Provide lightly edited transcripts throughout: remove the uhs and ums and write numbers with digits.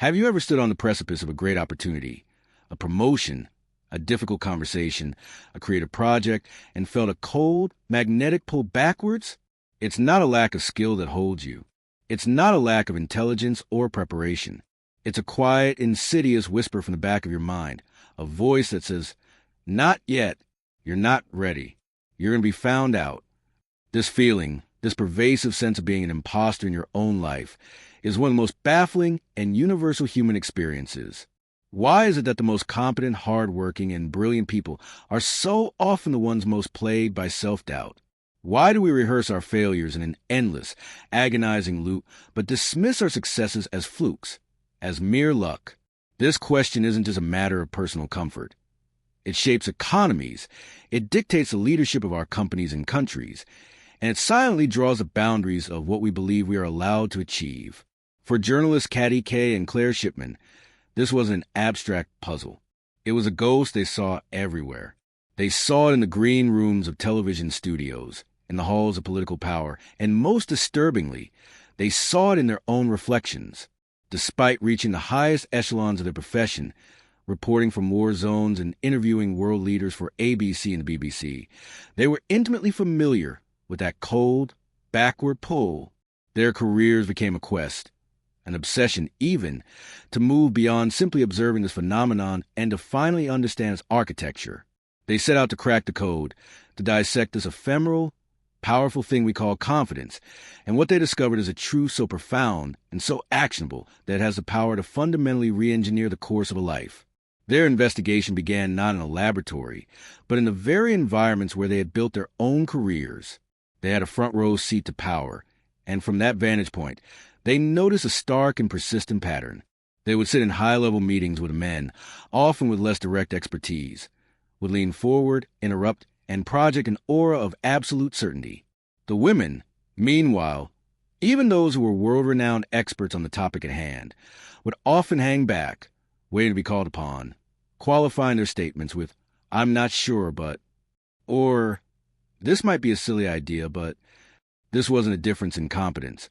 Have you ever stood on the precipice of a great opportunity, a promotion, a difficult conversation, a creative project, and felt a cold, magnetic pull backwards? It's not a lack of skill that holds you. It's not a lack of intelligence or preparation. It's a quiet, insidious whisper from the back of your mind, a voice that says, "Not yet. You're not ready. You're going to be found out." This feeling, this pervasive sense of being an imposter in your own life, is one of the most baffling and universal human experiences. Why is it that the most competent, hardworking, and brilliant people are so often the ones most plagued by self-doubt? Why do we rehearse our failures in an endless, agonizing loop, but dismiss our successes as flukes, as mere luck? This question isn't just a matter of personal comfort. It shapes economies, it dictates the leadership of our companies and countries, and it silently draws the boundaries of what we believe we are allowed to achieve. For journalists Katty and Claire Shipman, this wasn't an abstract puzzle. It was a ghost they saw everywhere. They saw it in the green rooms of television studios, in the halls of political power, and most disturbingly, they saw it in their own reflections. Despite reaching the highest echelons of their profession, reporting from war zones and interviewing world leaders for ABC and the BBC, they were intimately familiar with that cold, backward pull. Their careers became a quest, an obsession even, to move beyond simply observing this phenomenon and to finally understand its architecture. They set out to crack the code, to dissect this ephemeral, powerful thing we call confidence, and what they discovered is a truth so profound and so actionable that it has the power to fundamentally re-engineer the course of a life. Their investigation began not in a laboratory, but in the very environments where they had built their own careers. They had a front-row seat to power, and from that vantage point, they noticed a stark and persistent pattern. They would sit in high-level meetings with men, often with less direct expertise, would lean forward, interrupt, and project an aura of absolute certainty. The women, meanwhile, even those who were world-renowned experts on the topic at hand, would often hang back, waiting to be called upon, qualifying their statements with, "I'm not sure, but," or, "This might be a silly idea, but," this wasn't a difference in competence.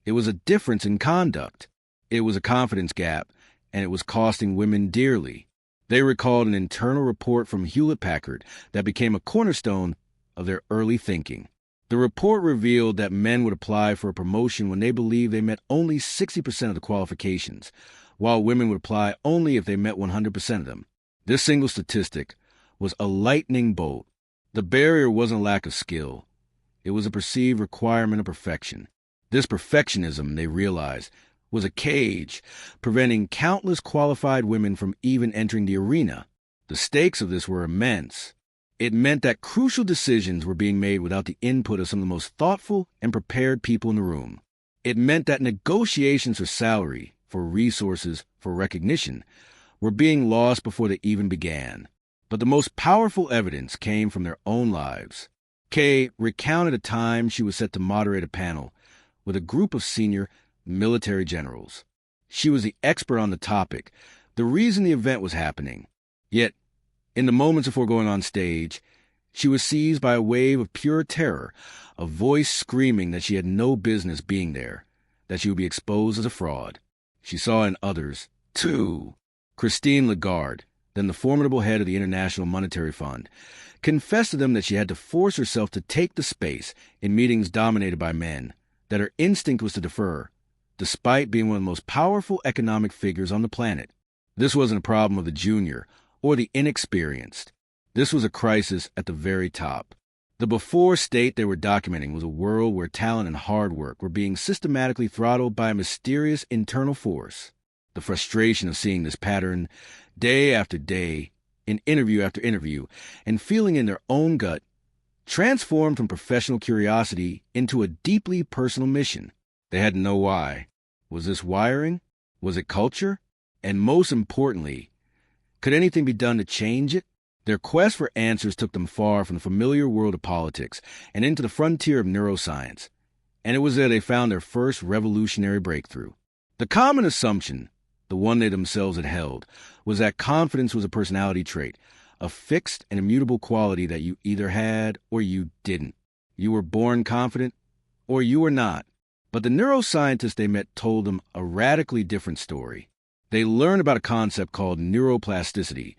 It was a difference in conduct. It was a confidence gap, and it was costing women dearly. They recalled an internal report from Hewlett-Packard that became a cornerstone of their early thinking. The report revealed that men would apply for a promotion when they believed they met only 60% of the qualifications, while women would apply only if they met 100% of them. This single statistic was a lightning bolt. The barrier wasn't a lack of skill. It was a perceived requirement of perfection. This perfectionism, they realized, was a cage, preventing countless qualified women from even entering the arena. The stakes of this were immense. It meant that crucial decisions were being made without the input of some of the most thoughtful and prepared people in the room. It meant that negotiations for salary, for resources, for recognition, were being lost before they even began. But the most powerful evidence came from their own lives. Kay recounted a time she was set to moderate a panel with a group of senior military generals. She was the expert on the topic, the reason the event was happening. Yet, in the moments before going on stage, she was seized by a wave of pure terror, a voice screaming that she had no business being there, that she would be exposed as a fraud. She saw in others, too. Christine Lagarde, then the formidable head of the International Monetary Fund, confessed to them that she had to force herself to take the space in meetings dominated by men, that her instinct was to defer, despite being one of the most powerful economic figures on the planet. This wasn't a problem of the junior or the inexperienced. This was a crisis at the very top. The before state they were documenting was a world where talent and hard work were being systematically throttled by a mysterious internal force. The frustration of seeing this pattern day after day, in interview after interview, and feeling in their own gut, transformed from professional curiosity into a deeply personal mission. They had to know why. Was this wiring? Was it culture? And most importantly, could anything be done to change it? Their quest for answers took them far from the familiar world of politics and into the frontier of neuroscience, and it was there they found their first revolutionary breakthrough. The common assumption, the one they themselves had held, was that confidence was a personality trait, a fixed and immutable quality that you either had or you didn't. You were born confident or you were not. But the neuroscientists they met told them a radically different story. They learn about a concept called neuroplasticity,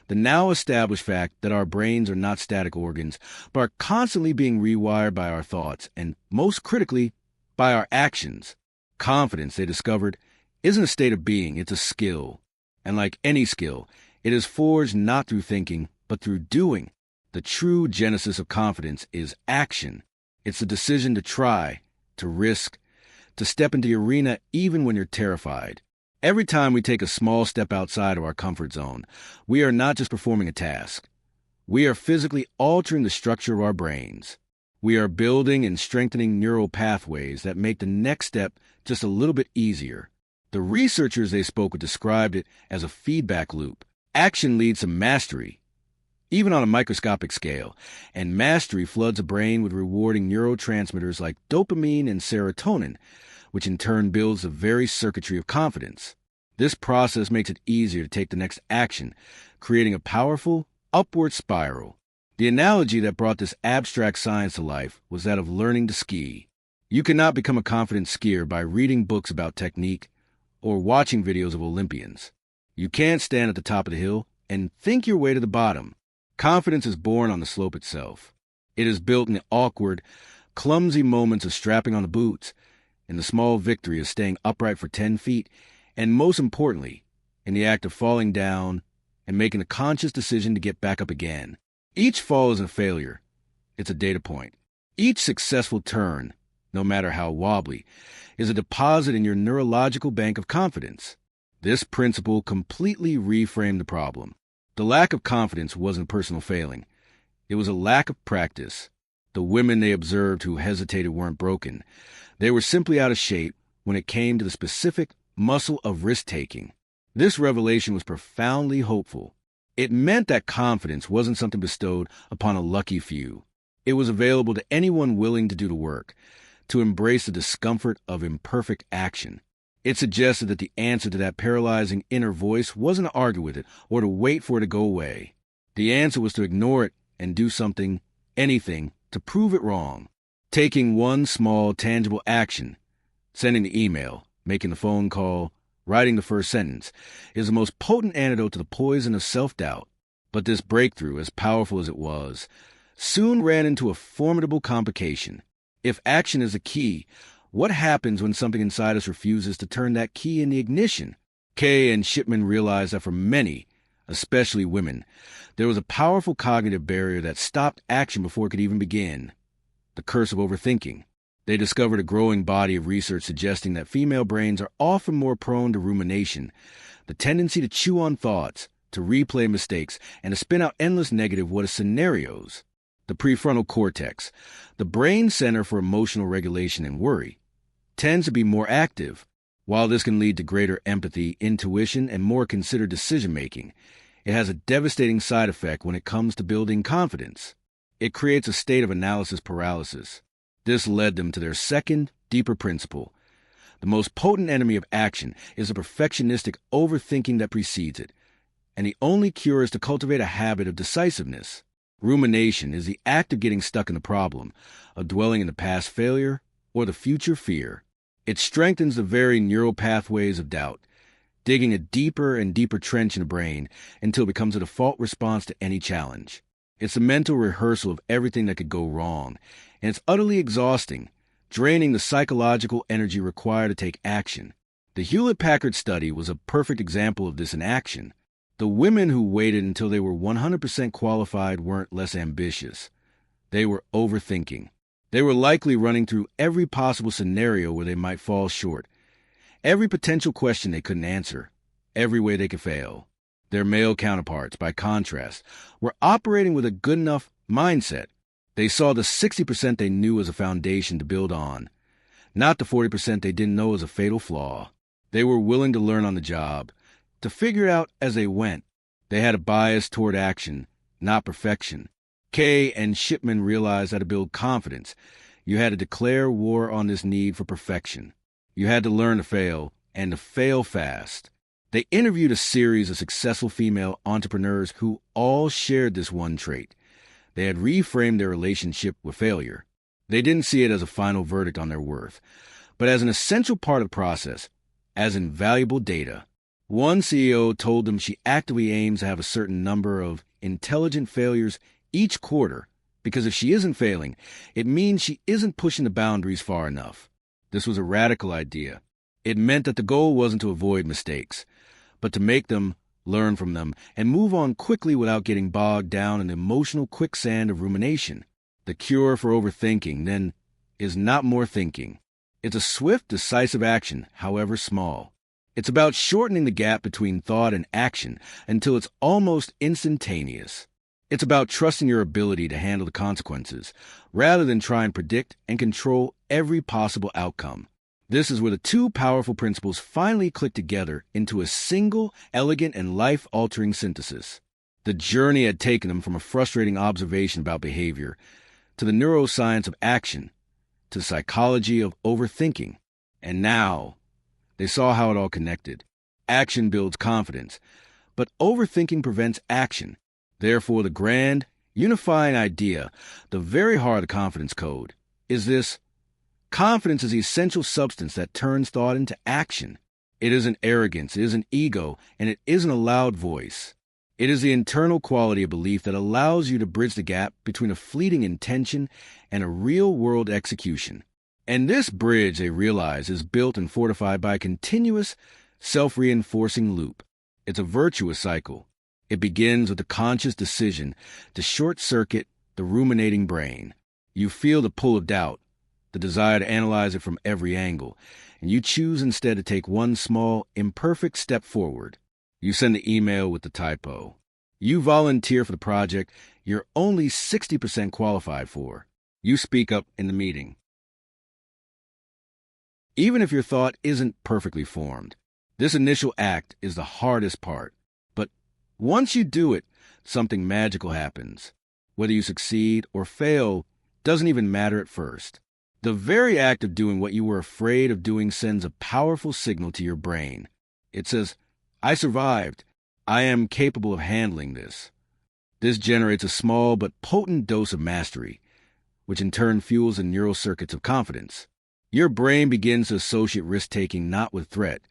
the now established fact that our brains are not static organs, but are constantly being rewired by our thoughts and, most critically, by our actions. Confidence, they discovered, isn't a state of being, it's a skill. And like any skill, it is forged not through thinking, but through doing. The true genesis of confidence is action. It's the decision to try, to risk, to step into the arena even when you're terrified. Every time we take a small step outside of our comfort zone, we are not just performing a task. We are physically altering the structure of our brains. We are building and strengthening neural pathways that make the next step just a little bit easier. The researchers they spoke with described it as a feedback loop. Action leads to mastery, even on a microscopic scale, and mastery floods a brain with rewarding neurotransmitters like dopamine and serotonin, which in turn builds the very circuitry of confidence. This process makes it easier to take the next action, creating a powerful, upward spiral. The analogy that brought this abstract science to life was that of learning to ski. You cannot become a confident skier by reading books about technique or watching videos of Olympians. You can't stand at the top of the hill and think your way to the bottom. Confidence is born on the slope itself. It is built in the awkward, clumsy moments of strapping on the boots, in the small victory of staying upright for 10 feet, and most importantly, in the act of falling down and making a conscious decision to get back up again. Each fall isn't a failure. It's a data point. Each successful turn, no matter how wobbly, is a deposit in your neurological bank of confidence. This principle completely reframed the problem. The lack of confidence wasn't personal failing. It was a lack of practice. The women they observed who hesitated weren't broken. They were simply out of shape when it came to the specific muscle of risk-taking. This revelation was profoundly hopeful. It meant that confidence wasn't something bestowed upon a lucky few. It was available to anyone willing to do the work, to embrace the discomfort of imperfect action. It suggested that the answer to that paralyzing inner voice wasn't to argue with it or to wait for it to go away. The answer was to ignore it and do something, anything, to prove it wrong. Taking one small, tangible action, sending the email, making the phone call, writing the first sentence, is the most potent antidote to the poison of self-doubt. But this breakthrough, as powerful as it was, soon ran into a formidable complication. If action is the key, what happens when something inside us refuses to turn that key in the ignition? Kay and Shipman realized that for many, especially women, there was a powerful cognitive barrier that stopped action before it could even begin. The curse of overthinking. They discovered a growing body of research suggesting that female brains are often more prone to rumination, the tendency to chew on thoughts, to replay mistakes, and to spin out endless negative what-if scenarios. The prefrontal cortex, the brain center for emotional regulation and worry, tends to be more active. While this can lead to greater empathy, intuition, and more considered decision-making, it has a devastating side effect when it comes to building confidence. It creates a state of analysis paralysis. This led them to their second, deeper principle. The most potent enemy of action is the perfectionistic overthinking that precedes it, and the only cure is to cultivate a habit of decisiveness. Rumination is the act of getting stuck in the problem, of dwelling in the past failure or the future fear. It strengthens the very neural pathways of doubt, digging a deeper and deeper trench in the brain until it becomes a default response to any challenge. It's a mental rehearsal of everything that could go wrong, and it's utterly exhausting, draining the psychological energy required to take action. The Hewlett-Packard study was a perfect example of this in action. The women who waited until they were 100% qualified weren't less ambitious. They were overthinking. They were likely running through every possible scenario where they might fall short, every potential question they couldn't answer, every way they could fail. Their male counterparts, by contrast, were operating with a good enough mindset. They saw the 60% they knew as a foundation to build on, not the 40% they didn't know as a fatal flaw. They were willing to learn on the job, to figure it out as they went. They had a bias toward action, not perfection. Kay and Shipman realized that to build confidence, you had to declare war on this need for perfection. You had to learn to fail, and to fail fast. They interviewed a series of successful female entrepreneurs who all shared this one trait. They had reframed their relationship with failure. They didn't see it as a final verdict on their worth, but as an essential part of the process, as invaluable data. One CEO told them she actively aims to have a certain number of intelligent failures each quarter because if she isn't failing, it means she isn't pushing the boundaries far enough. This was a radical idea. It meant that the goal wasn't to avoid mistakes, but to make them, learn from them, and move on quickly without getting bogged down in the emotional quicksand of rumination. The cure for overthinking, then, is not more thinking. It's a swift, decisive action, however small. It's about shortening the gap between thought and action until it's almost instantaneous. It's about trusting your ability to handle the consequences, rather than try and predict and control every possible outcome. This is where the two powerful principles finally click together into a single, elegant, and life-altering synthesis. The journey had taken them from a frustrating observation about behavior to the neuroscience of action, to the psychology of overthinking. And now, they saw how it all connected. Action builds confidence, but overthinking prevents action. Therefore, the grand, unifying idea, the very heart of the confidence code, is this: confidence is the essential substance that turns thought into action. It isn't arrogance, it isn't ego, and it isn't a loud voice. It is the internal quality of belief that allows you to bridge the gap between a fleeting intention and a real-world execution. And this bridge, they realize, is built and fortified by a continuous, self-reinforcing loop. It's a virtuous cycle. It begins with the conscious decision to short-circuit the ruminating brain. You feel the pull of doubt, the desire to analyze it from every angle, and you choose instead to take one small, imperfect step forward. You send the email with the typo. You volunteer for the project you're only 60% qualified for. You speak up in the meeting, even if your thought isn't perfectly formed. This initial act is the hardest part. But once you do it, something magical happens. Whether you succeed or fail doesn't even matter at first. The very act of doing what you were afraid of doing sends a powerful signal to your brain. It says, "I survived. I am capable of handling this." This generates a small but potent dose of mastery, which in turn fuels the neural circuits of confidence. Your brain begins to associate risk-taking not with threat,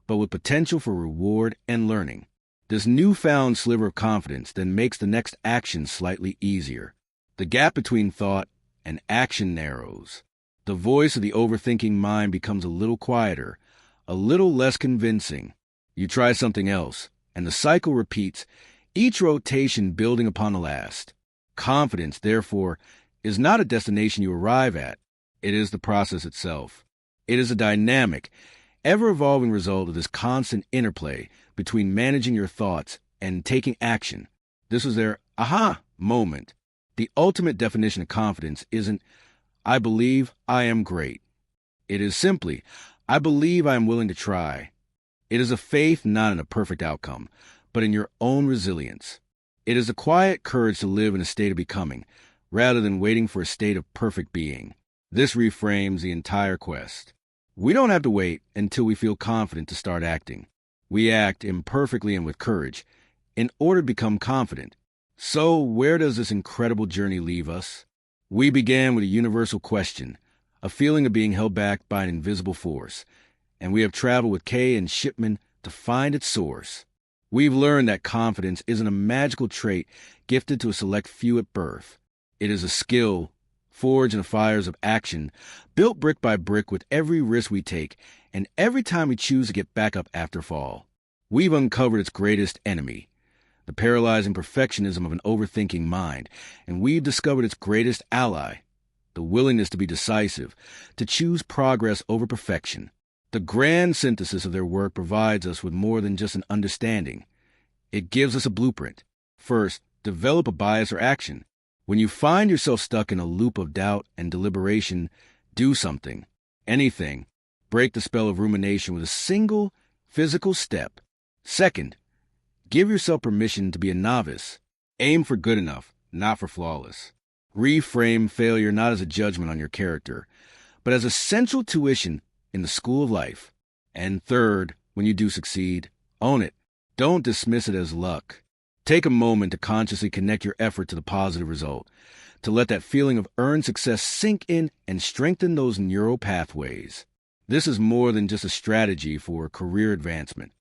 but with potential for reward and learning. This newfound sliver of confidence then makes the next action slightly easier. The gap between thought and action narrows. The voice of the overthinking mind becomes a little quieter, a little less convincing. You try something else, and the cycle repeats, each rotation building upon the last. Confidence, therefore, is not a destination you arrive at. It is the process itself. It is a dynamic, ever-evolving result of this constant interplay between managing your thoughts and taking action. This was their aha moment. The ultimate definition of confidence isn't, "I believe I am great." It is simply, "I believe I am willing to try." It is a faith not in a perfect outcome, but in your own resilience. It is a quiet courage to live in a state of becoming, rather than waiting for a state of perfect being. This reframes the entire quest. We don't have to wait until we feel confident to start acting. We act imperfectly and with courage in order to become confident. So where does this incredible journey leave us? We began with a universal question, a feeling of being held back by an invisible force, and we have traveled with Kay and Shipman to find its source. We've learned that confidence isn't a magical trait gifted to a select few at birth. It is a skill forged in the fires of action, built brick by brick with every risk we take and every time we choose to get back up after fall. We've uncovered its greatest enemy, the paralyzing perfectionism of an overthinking mind, and we've discovered its greatest ally, the willingness to be decisive, to choose progress over perfection. The grand synthesis of their work provides us with more than just an understanding. It gives us a blueprint. First, develop a bias or action. When you find yourself stuck in a loop of doubt and deliberation, do something, anything. Break the spell of rumination with a single physical step. Second, give yourself permission to be a novice. Aim for good enough, not for flawless. Reframe failure not as a judgment on your character, but as a central tuition in the school of life. And third, when you do succeed, own it. Don't dismiss it as luck. Take a moment to consciously connect your effort to the positive result, to let that feeling of earned success sink in and strengthen those neural pathways. This is more than just a strategy for career advancement.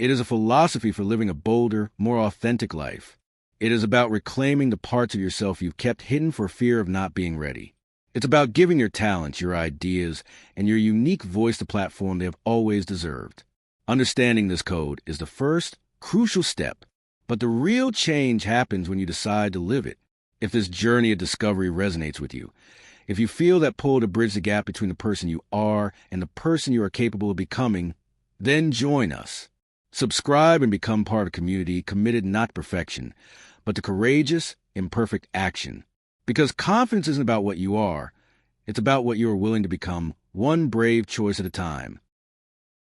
It is a philosophy for living a bolder, more authentic life. It is about reclaiming the parts of yourself you've kept hidden for fear of not being ready. It's about giving your talents, your ideas, and your unique voice the platform they have always deserved. Understanding this code is the first, crucial step, but the real change happens when you decide to live it. If this journey of discovery resonates with you, if you feel that pull to bridge the gap between the person you are and the person you are capable of becoming, then join us. Subscribe and become part of a community committed not to perfection, but to courageous, imperfect action. Because confidence isn't about what you are, it's about what you are willing to become, one brave choice at a time.